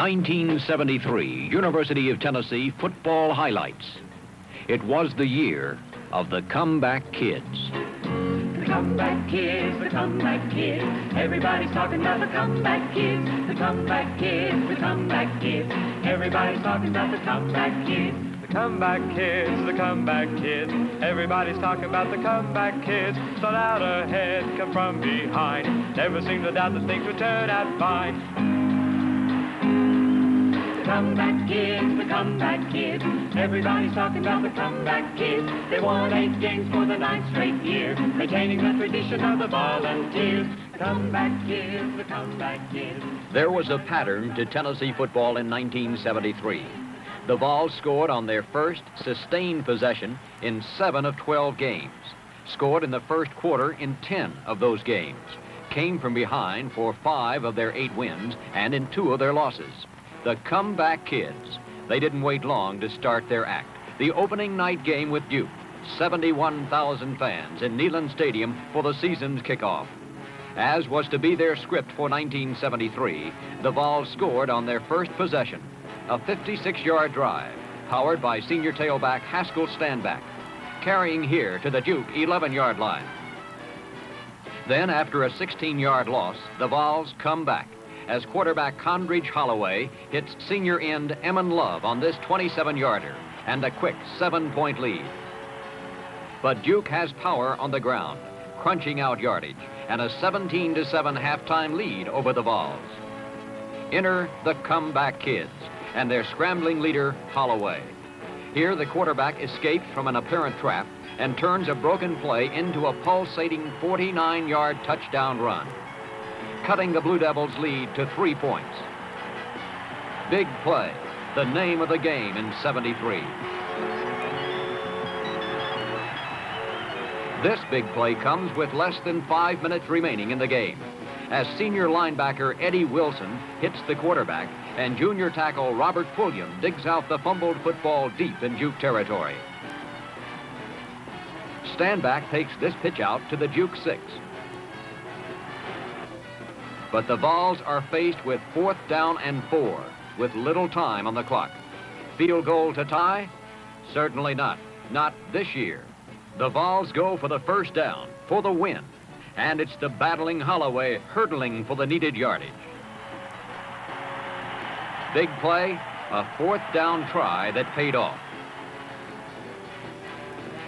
1973 University of Tennessee football highlights. It was the year of the comeback kids. The comeback kids, the comeback kids. Everybody's talking about the comeback kids. The comeback kids, the comeback kids. Everybody's talking about the comeback kids. The comeback kids, the comeback kids. Everybody's talking about the comeback kids. Start out ahead, come from behind. Never seem to doubt that things will turn out fine. The comeback kids, the comeback kids. Everybody's talking about the comeback kids. They won 8 games for the 9th straight year, maintaining the tradition of the Volunteers. The comeback kids, the comeback kids. There was a pattern to Tennessee football in 1973. The Vols scored on their first sustained possession in 7 of 12 games, scored in the first quarter in 10 of those games, came from behind for 5 of their 8 wins and in 2 of their losses. The comeback kids. They didn't wait long to start their act. The opening night game with Duke, 71,000 fans in Neyland Stadium for the season's kickoff. As was to be their script for 1973, the Vols scored on their first possession, a 56-yard drive, powered by senior tailback Haskell Standback, carrying here to the Duke 11-yard line. Then, after a 16-yard loss, the Vols come back as quarterback Condridge Holloway hits senior end Emmon Love on this 27-yarder and a quick 7-point lead. But Duke has power on the ground, crunching out yardage, and a 17-7 halftime lead over the Vols. Enter the comeback kids and their scrambling leader, Holloway. Here, the quarterback escapes from an apparent trap and turns a broken play into a pulsating 49-yard touchdown run, cutting the Blue Devils' lead to 3 points. Big play, the name of the game in '73. This big play comes with less than 5 minutes remaining in the game, as senior linebacker Eddie Wilson hits the quarterback and junior tackle Robert Pulliam digs out the fumbled football deep in Duke territory. Standback takes this pitch out to the Duke 6. But the Vols are faced with 4th down and 4, with little time on the clock. Field goal to tie? Certainly not. Not this year. The Vols go for the first down, for the win. And it's the battling Holloway hurdling for the needed yardage. Big play, a 4th down try that paid off.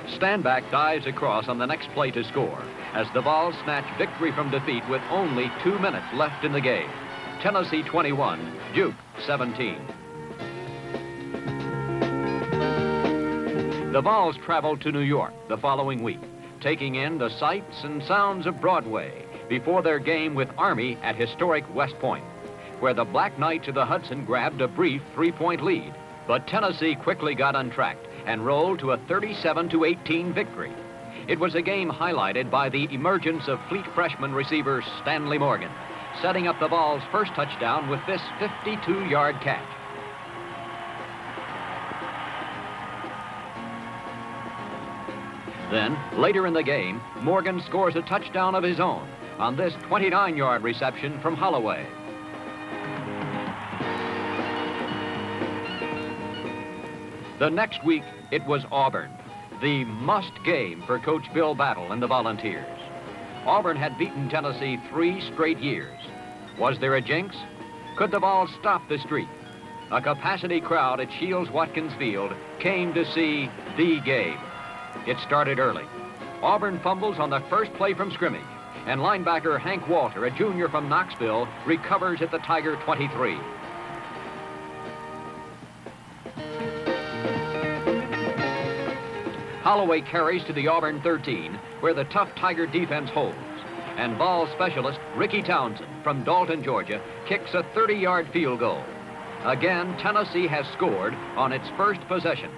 Standback dives across on the next play to score, as the Vols snatch victory from defeat with only 2 minutes left in the game. Tennessee 21, Duke 17. The Vols traveled to New York the following week, taking in the sights and sounds of Broadway before their game with Army at historic West Point, where the Black Knights of the Hudson grabbed a brief 3-point lead. But Tennessee quickly got untracked and rolled to a 37-18 victory. It was a game highlighted by the emergence of fleet freshman receiver Stanley Morgan, setting up the Vols' first touchdown with this 52-yard catch. Then, later in the game, Morgan scores a touchdown of his own on this 29-yard reception from Holloway. The next week, it was Auburn, the must game for Coach Bill Battle and the Volunteers. Auburn had beaten Tennessee 3 straight years. Was there a jinx? Could the Vols stop the streak? A capacity crowd at Shields-Watkins Field came to see the game. It started early. Auburn fumbles on the first play from scrimmage, and linebacker Hank Walter, a junior from Knoxville, recovers at the Tiger 23. Holloway carries to the Auburn 13, where the tough Tiger defense holds, and Vols specialist Ricky Townsend from Dalton, Georgia, kicks a 30-yard field goal. Again, Tennessee has scored on its first possession.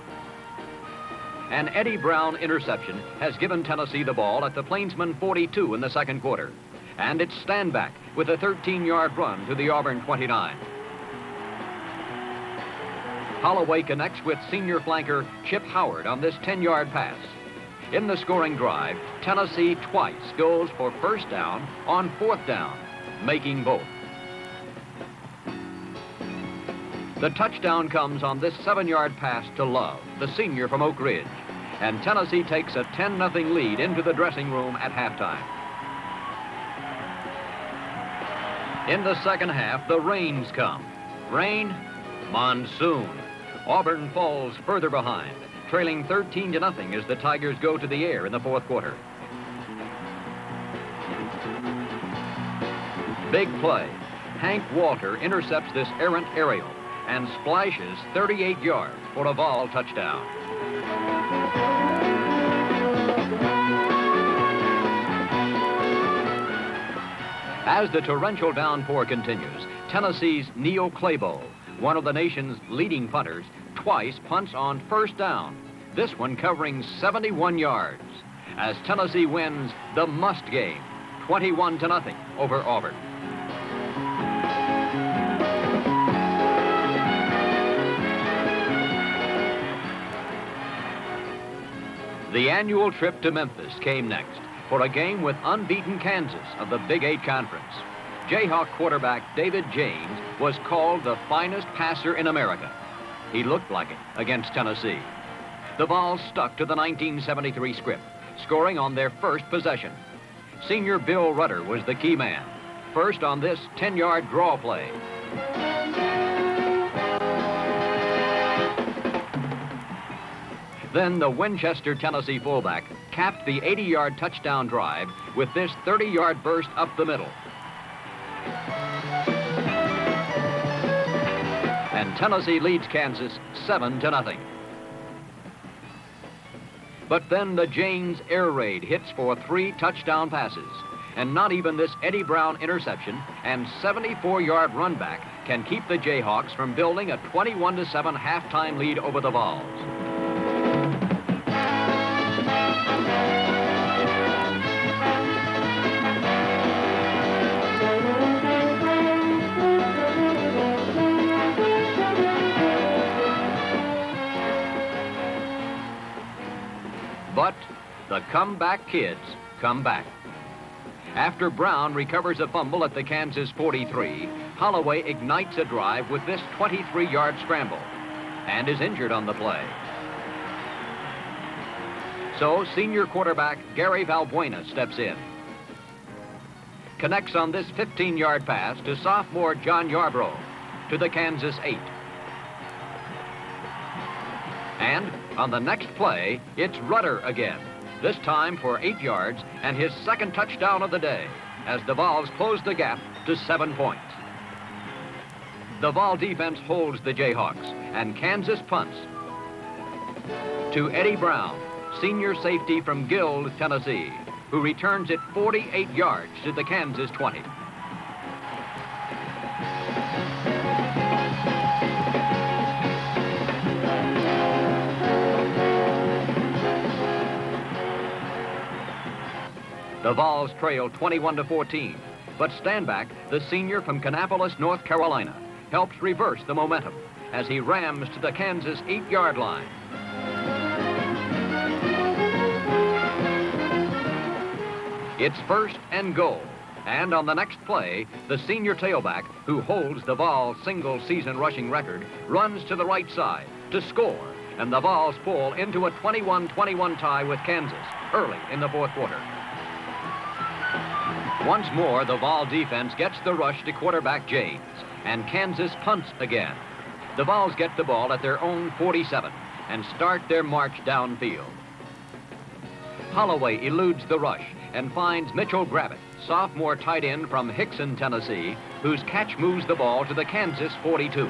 An Eddie Brown interception has given Tennessee the ball at the Plainsman 42 in the second quarter, and it's Standback with a 13-yard run to the Auburn 29. Holloway connects with senior flanker Chip Howard on this 10-yard pass. In the scoring drive, Tennessee twice goes for first down on 4th down, making both. The touchdown comes on this 7-yard pass to Love, the senior from Oak Ridge. And Tennessee takes a 10-0 lead into the dressing room at halftime. In the second half, the rains come. Rain, monsoon. Auburn falls further behind, trailing 13-0 as the Tigers go to the air in the fourth quarter. Big play. Hank Walter intercepts this errant aerial and splashes 38 yards for a Vol touchdown. As the torrential downpour continues, Tennessee's Neil Claybo, one of the nation's leading punters, twice punts on first down, this one covering 71 yards, as Tennessee wins the must game, 21-0 over Auburn. The annual trip to Memphis came next for a game with unbeaten Kansas of the Big 8 Conference. Jayhawk quarterback David James was called the finest passer in America. He looked like it against Tennessee. The Vols stuck to the 1973 script, scoring on their first possession. Senior Bill Rudder was the key man, first on this 10-yard draw play. Then the Winchester, Tennessee fullback capped the 80-yard touchdown drive with this 30-yard burst up the middle. And Tennessee leads Kansas 7-0. But then the James air raid hits for 3 touchdown passes. And not even this Eddie Brown interception and 74-yard run back can keep the Jayhawks from building a 21-7 halftime lead over the Vols. But the comeback kids come back. After Brown recovers a fumble at the Kansas 43, Holloway ignites a drive with this 23-yard scramble and is injured on the play. So senior quarterback Gary Valbuena steps in. Connects on this 15-yard pass to sophomore John Yarbrough to the Kansas 8. And on the next play, it's Rudder again, this time for 8 yards and his second touchdown of the day as the Vols close the gap to 7 points. The Vol defense holds the Jayhawks and Kansas punts to Eddie Brown, senior safety from Guild, Tennessee, who returns it 48 yards to the Kansas 20. The Vols trail 21-14, but Standback, the senior from Kannapolis, North Carolina, helps reverse the momentum as he rams to the Kansas 8-yard line. It's first and goal, and on the next play, the senior tailback, who holds the Vols' single-season rushing record, runs to the right side to score, and the Vols pull into a 21-21 tie with Kansas early in the fourth quarter. Once more, the Vol defense gets the rush to quarterback James, and Kansas punts again. The Vols get the ball at their own 47 and start their march downfield. Holloway eludes the rush and finds Mitchell Gravitt, sophomore tight end from Hickson, Tennessee, whose catch moves the ball to the Kansas 42.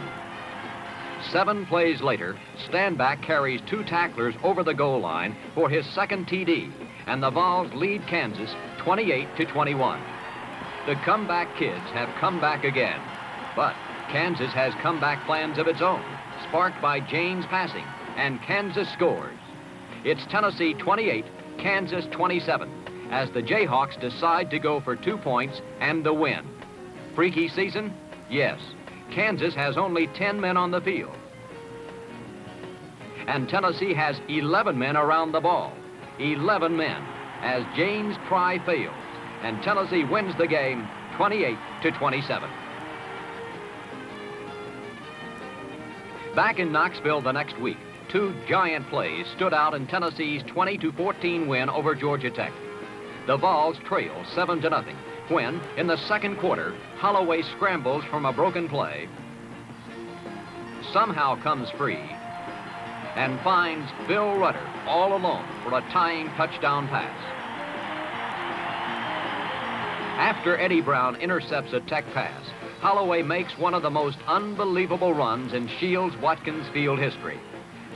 7 plays later, Standback carries 2 tacklers over the goal line for his second TD, and the Vols lead Kansas 28-21. The comeback kids have come back again, but Kansas has comeback plans of its own, sparked by James passing, and Kansas scores. It's Tennessee 28, Kansas 27, as the Jayhawks decide to go for 2 points and the win. Freaky season? Yes. Kansas has only 10 men on the field. And Tennessee has 11 men around the ball. 11 men, as James' try fails, and Tennessee wins the game 28-27. Back in Knoxville the next week, two giant plays stood out in Tennessee's 20-14 win over Georgia Tech. The Vols trail 7-0 when, in the second quarter, Holloway scrambles from a broken play, somehow comes free, and finds Bill Rudder all alone for a tying touchdown pass. After Eddie Brown intercepts a Tech pass, Holloway makes one of the most unbelievable runs in Shields-Watkins Field history,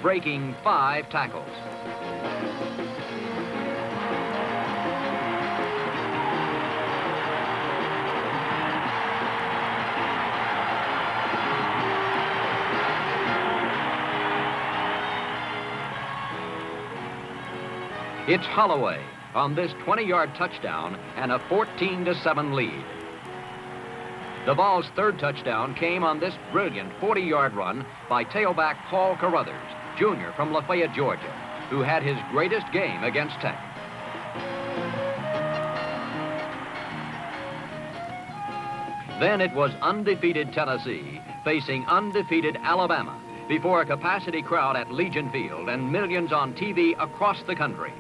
breaking 5 tackles. It's Holloway on this 20-yard touchdown and a 14-7 lead. The Vols' third touchdown came on this brilliant 40-yard run by tailback Paul Carruthers, Jr. from Lafayette, Georgia, who had his greatest game against Tech. Then it was undefeated Tennessee facing undefeated Alabama before a capacity crowd at Legion Field and millions on TV across the country.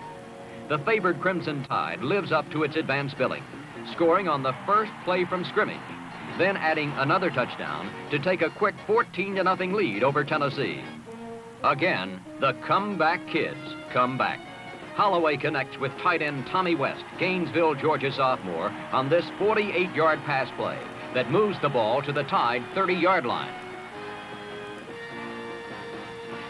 The favored Crimson Tide lives up to its advance billing, scoring on the first play from scrimmage, then adding another touchdown to take a quick 14-0 lead over Tennessee. Again, the comeback kids come back. Holloway connects with tight end Tommy West, Gainesville, Georgia sophomore, on this 48-yard pass play that moves the ball to the Tide 30-yard line.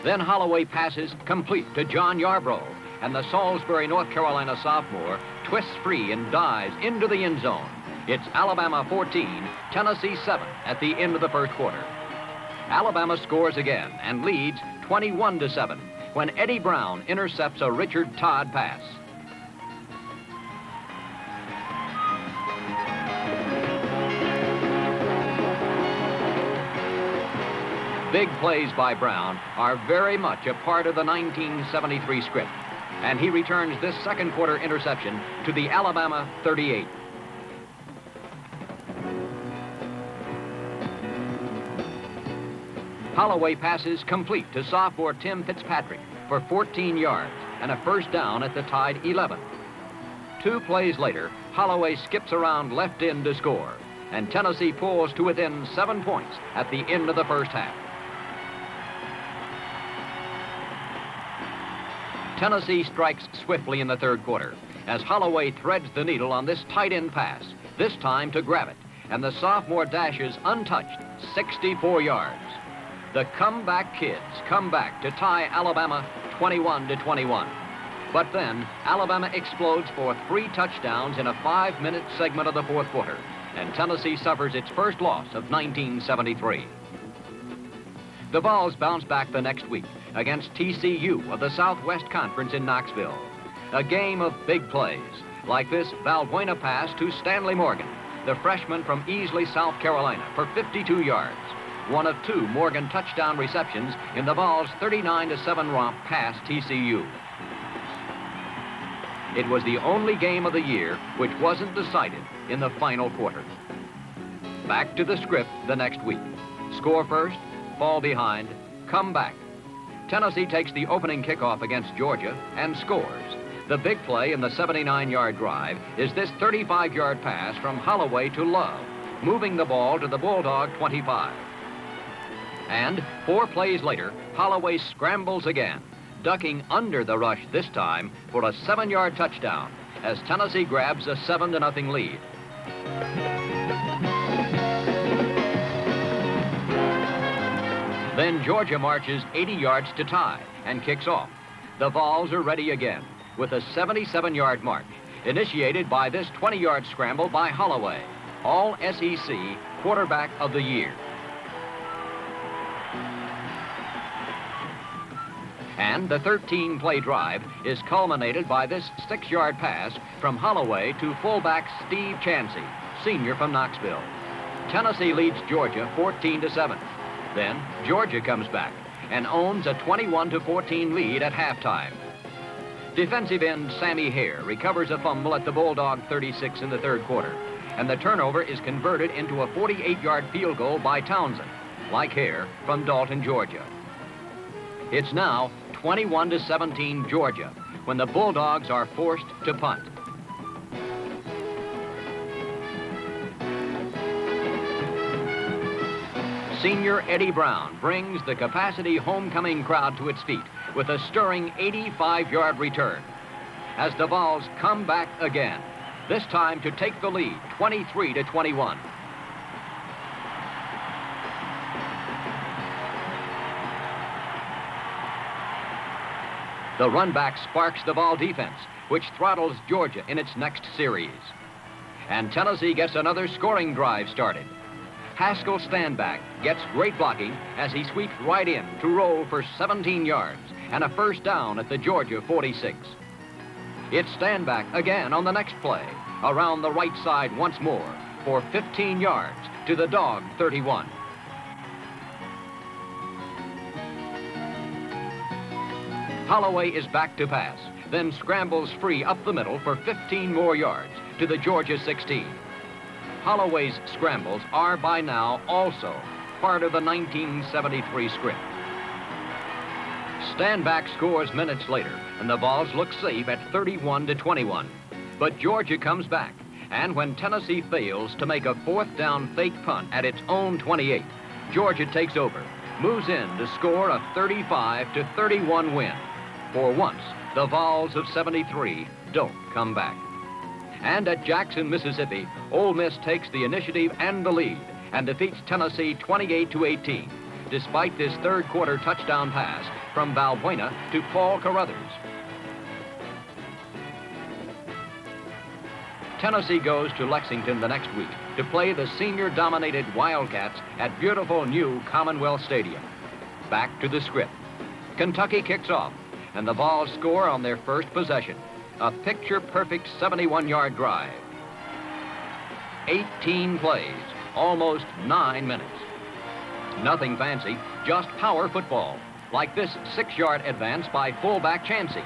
Then Holloway passes complete to John Yarbrough, and the Salisbury, North Carolina sophomore twists free and dives into the end zone. It's Alabama 14, Tennessee 7 at the end of the first quarter. Alabama scores again and leads 21-7 when Eddie Brown intercepts a Richard Todd pass. Big plays by Brown are very much a part of the 1973 script, and he returns this second quarter interception to the Alabama 38. Holloway passes complete to sophomore Tim Fitzpatrick for 14 yards and a first down at the Tide 11. 2 plays later, Holloway skips around left end to score, and Tennessee pulls to within 7 points at the end of the first half. Tennessee strikes swiftly in the third quarter as Holloway threads the needle on this tight end pass, this time to grab it, and the sophomore dashes untouched 64 yards. The comeback kids come back to tie Alabama 21-21. But then Alabama explodes for 3 touchdowns in a 5-minute segment of the fourth quarter, and Tennessee suffers its first loss of 1973. The Vols bounce back the next week against TCU of the Southwest Conference in Knoxville. A game of big plays, like this Valbuena pass to Stanley Morgan, the freshman from Easley, South Carolina, for 52 yards. One of 2 Morgan touchdown receptions in the Vols' 39-7 romp past TCU. It was the only game of the year which wasn't decided in the final quarter. Back to the script the next week. Score first, fall behind, come back. Tennessee takes the opening kickoff against Georgia and scores. The big play in the 79-yard drive is this 35-yard pass from Holloway to Love, moving the ball to the Bulldog 25. And 4 plays later, Holloway scrambles again, ducking under the rush this time for a 7-yard touchdown as Tennessee grabs a 7-0 lead. Then Georgia marches 80 yards to tie and kicks off. The Vols are ready again with a 77-yard march, initiated by this 20-yard scramble by Holloway, All SEC Quarterback of the Year. And the 13-play drive is culminated by this 6-yard pass from Holloway to fullback Steve Chansey, senior from Knoxville. Tennessee leads Georgia 14-7. Then Georgia comes back and owns a 21-14 lead at halftime. Defensive end Sammy Hare recovers a fumble at the Bulldog 36 in the third quarter, and the turnover is converted into a 48-yard field goal by Townsend, like Hare, from Dalton, Georgia. It's now 21-17 Georgia when the Bulldogs are forced to punt. Senior Eddie Brown brings the capacity homecoming crowd to its feet with a stirring 85-yard return as the Vols come back again, this time to take the lead 23-21. The run back sparks the Vol defense, which throttles Georgia in its next series. And Tennessee gets another scoring drive started. Haskell Standback gets great blocking as he sweeps right in to roll for 17 yards and a first down at the Georgia 46. It's Standback again on the next play, around the right side once more for 15 yards to the Dog 31. Holloway is back to pass, then scrambles free up the middle for 15 more yards to the Georgia 16. Holloway's scrambles are by now also part of the 1973 script. Standback scores minutes later, and the Vols look safe at 31-21. But Georgia comes back, and when Tennessee fails to make a fourth down fake punt at its own 28, Georgia takes over, moves in to score a 35-31 win. For once, the Vols of 73 don't come back. And at Jackson, Mississippi, Ole Miss takes the initiative and the lead and defeats Tennessee 28-18, despite this third quarter touchdown pass from Valbuena to Paul Carruthers. Tennessee goes to Lexington the next week to play the senior-dominated Wildcats at beautiful new Commonwealth Stadium. Back to the script. Kentucky kicks off, and the Vols score on their first possession, a picture-perfect 71-yard drive. 18 plays, almost 9 minutes. Nothing fancy, just power football, like this 6-yard advance by fullback Chansey.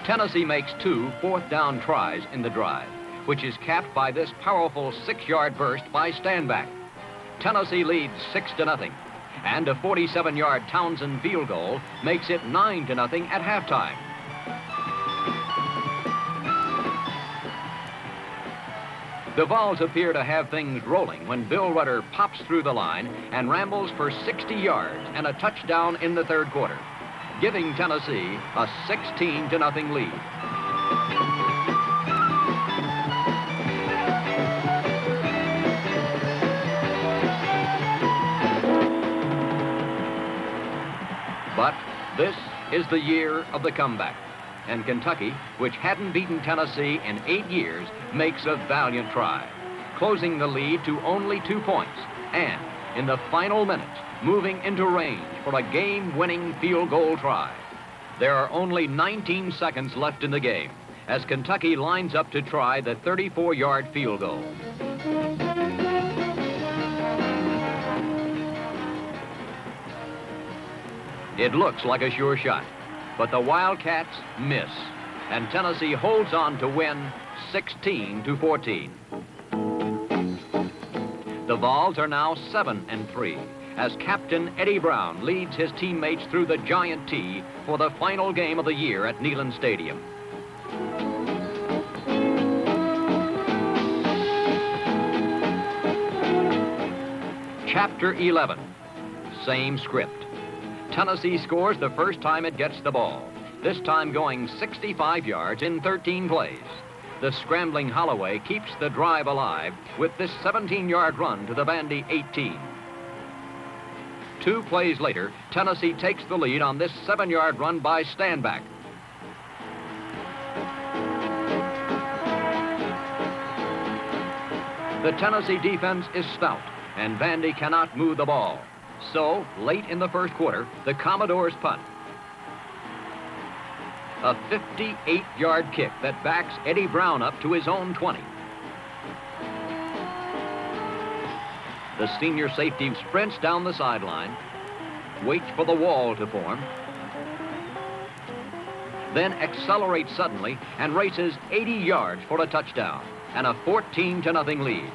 Tennessee makes 2 fourth-down tries in the drive, which is capped by this powerful 6-yard burst by Standback. Tennessee leads 6-0, and a 47-yard Townsend field goal makes it 9-0 at halftime. The Vols appear to have things rolling when Bill Rudder pops through the line and rambles for 60 yards and a touchdown in the third quarter, giving Tennessee a 16-0 lead. But this is the year of the comeback, and Kentucky, which hadn't beaten Tennessee in 8 years, makes a valiant try, closing the lead to only 2 points, and in the final minutes, moving into range for a game-winning field goal try. There are only 19 seconds left in the game as Kentucky lines up to try the 34-yard field goal. It looks like a sure shot, but the Wildcats miss, and Tennessee holds on to win 16-14. The Vols are now 7-3 as Captain Eddie Brown leads his teammates through the Giant T for the final game of the year at Neyland Stadium. Chapter 11, same script. Tennessee scores the first time it gets the ball, this time going 65 yards in 13 plays. The scrambling Holloway keeps the drive alive with this 17-yard run to the Vandy 18. 2 plays later, Tennessee takes the lead on this 7-yard run by Standback. The Tennessee defense is stout, and Vandy cannot move the ball. So, late in the first quarter, the Commodores punt. A 58-yard kick that backs Eddie Brown up to his own 20. The senior safety sprints down the sideline, waits for the wall to form, then accelerates suddenly and races 80 yards for a touchdown and a 14-0 lead.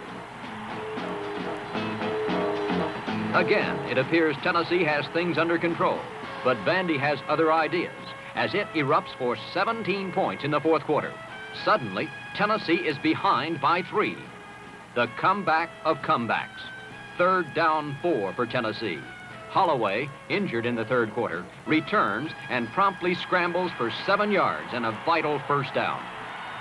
Again, it appears Tennessee has things under control, but Vandy has other ideas as it erupts for 17 points in the fourth quarter. Suddenly, Tennessee is behind by 3. The comeback of comebacks. 3rd down 4 for Tennessee. Holloway, injured in the third quarter, returns and promptly scrambles for 7 yards and a vital first down.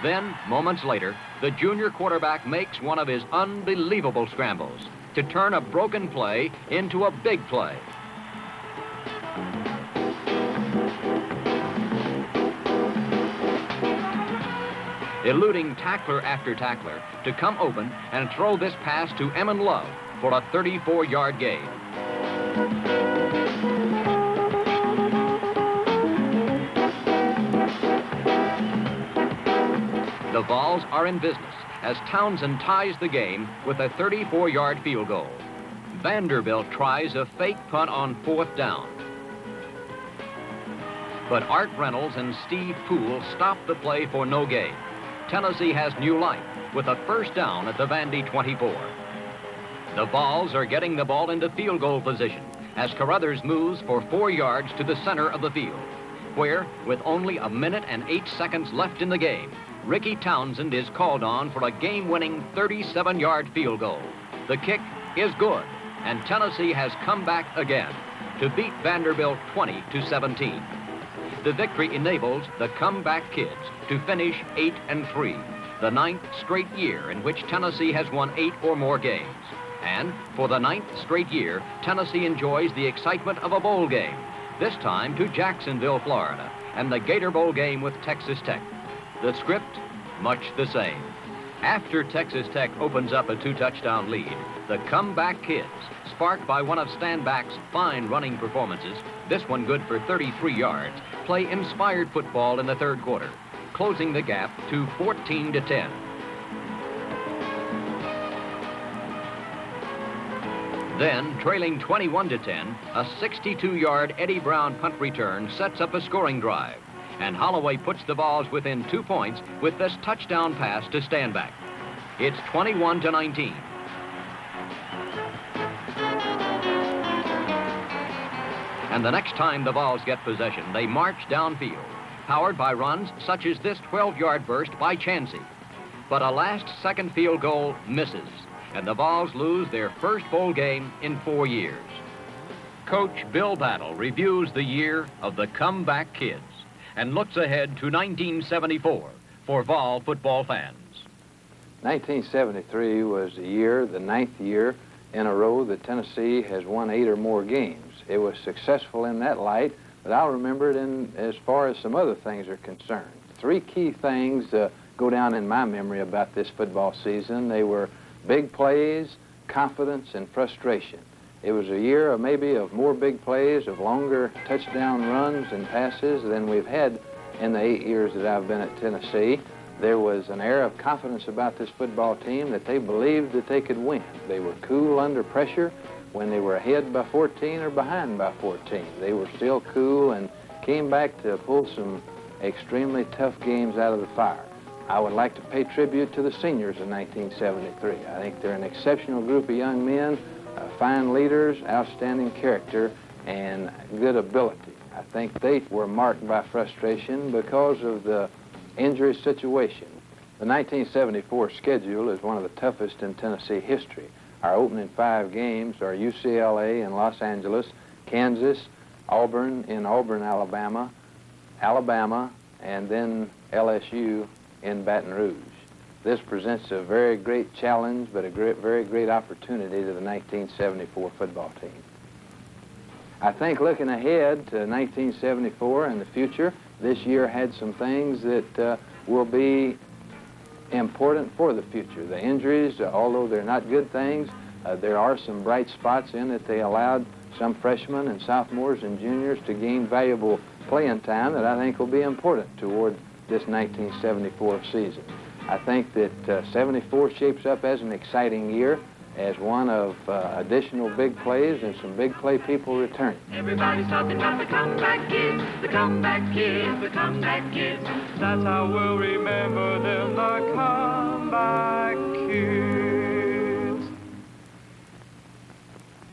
Then, moments later, the junior quarterback makes one of his unbelievable scrambles to turn a broken play into a big play. Eluding tackler after tackler to come open and throw this pass to Emmon Love for a 34-yard gain. The Vols are in business as Townsend ties the game with a 34-yard field goal. Vanderbilt tries a fake punt on 4th down. But Art Reynolds and Steve Poole stop the play for no gain. Tennessee has new life with a first down at the Vandy 24. The Vols are getting the ball into field goal position as Carruthers moves for 4 yards to the center of the field, where, with only a minute and 8 seconds left in the game, Ricky Townsend is called on for a game-winning 37-yard field goal. The kick is good, and Tennessee has come back again to beat Vanderbilt 20-17. The victory enables the comeback kids to finish 8-3, the 9th straight year in which Tennessee has won 8 or more games. And for the 9th straight year, Tennessee enjoys the excitement of a bowl game, this time to Jacksonville, Florida, and the Gator Bowl game with Texas Tech. The script, much the same. After Texas Tech opens up a 2-touchdown lead, the comeback kids, sparked by one of Stanback's fine running performances, this one good for 33 yards, play inspired football in the third quarter, closing the gap to 14-10. Then, trailing 21-10, a 62-yard Eddie Brown punt return sets up a scoring drive, and Holloway puts the Vols within 2 points with this touchdown pass to Stanback. It's 21-19. And the next time the Vols get possession, they march downfield, powered by runs such as this 12-yard burst by Chansey. But a last-second field goal misses, and the Vols lose their first bowl game in 4 years. Coach Bill Battle reviews the year of the comeback kids and looks ahead to 1974 for Vol football fans. 1973 was the year, the 9th year in a row that Tennessee has won 8 or more games. It was successful in that light, but I'll remember it in as far as some other things are concerned. 3 key things go down in my memory about this football season. They were big plays, confidence, and frustration. It was a year of maybe of more big plays, of longer touchdown runs and passes than we've had in the 8 years that I've been at Tennessee. There was an air of confidence about this football team that they believed that they could win. They were cool under pressure when they were ahead by 14 or behind by 14. They were still cool and came back to pull some extremely tough games out of the fire. I would like to pay tribute to the seniors in 1973. I think they're an exceptional group of young men, fine leaders, outstanding character, and good ability. I think they were marked by frustration because of the injury situation. The 1974 schedule is one of the toughest in Tennessee history. Our opening 5 games are UCLA in Los Angeles, Kansas, Auburn in Auburn, Alabama, and then LSU in Baton Rouge. This presents a very great challenge, but a very great opportunity to the 1974 football team. I think looking ahead to 1974 and the future, this year had some things that will be important for the future. The injuries, although they're not good things, there are some bright spots in that they allowed some freshmen and sophomores and juniors to gain valuable playing time that I think will be important toward this 1974 season. I think that 74 shapes up as an exciting year, as one of additional big plays and some big play people returning. Everybody's talking about the comeback kids, the comeback kids, the comeback kids. That's how we'll remember